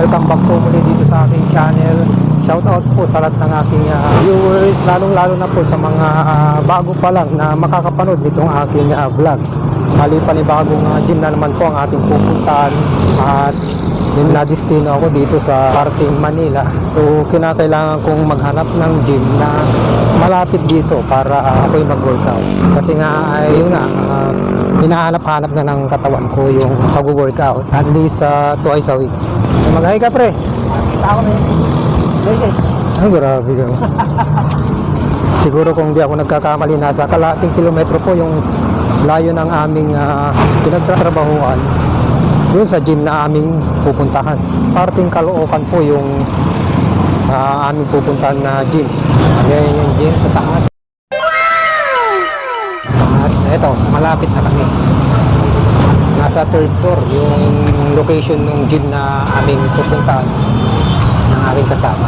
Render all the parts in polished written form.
welcome back po muli dito sa aking channel. Shout out po sa lahat ng aking viewers, lalong-lalo na po sa mga bago pa lang na makakapanood nitong aking vlog. Bali panibagong gym na naman po ang ating pupuntahan at yung na-destino ako dito sa parting Manila. So kinakailangan kong maghanap ng gym na malapit dito para ako'y mag-workout. Kasi nga yun nga, hinahanap-hanap na ng katawan ko yung pag-workout at least twice a week. Mag-hi ka pre. Nakita ko na yun. Ang grabe ka. Siguro kung di ako nagkakamali, nasa kalahating kilometro po yung layo ng aming pinagtatrabahuan doon sa gym na aming pupuntahan. Parting Caloocan po yung aming pupuntahan na gym. Ayan yung gym sa taas. At eto, malapit na kami. Nasa third floor yung location ng gym na aming pupuntahan ng aking kasama.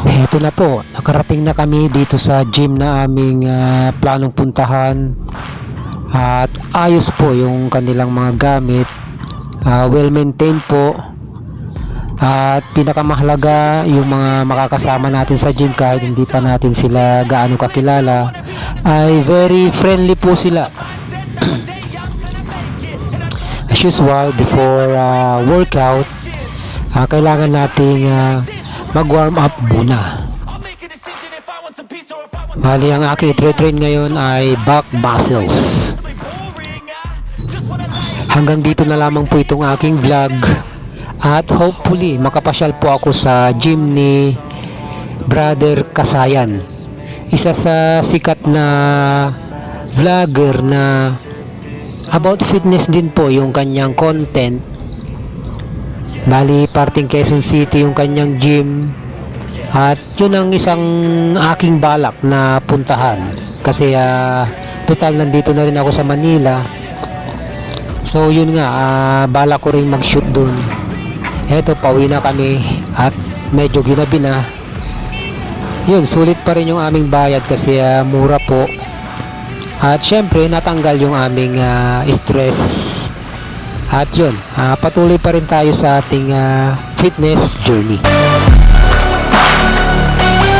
Heto na po, nakarating na kami dito sa gym na aming planong puntahan. At ayos po yung kanilang mga gamit, well maintained po. At pinakamahalaga, yung mga makakasama natin sa gym kahit hindi pa natin sila gaano kakilala, ay very friendly po sila. As usual, before workout, kailangan nating mag-warm up muna. Bali, ang aking i-train ngayon ay back muscles. Hanggang dito na lamang po itong aking vlog. At hopefully, makapasyal po ako sa gym ni Brother Kasayan. Isa sa sikat na vlogger na about fitness din po yung kanyang content. Bali, parting Quezon City yung kanyang gym. At yun ang isang aking balak na puntahan. Kasi total nandito na rin ako sa Manila. So yun nga, balak ko rin mag-shoot dun. Eto, pauwi na kami at medyo ginabi na. Yun, sulit pa rin yung aming bayad kasi mura po. At syempre, natanggal yung aming stress. At yun, patuloy pa rin tayo sa ating fitness journey.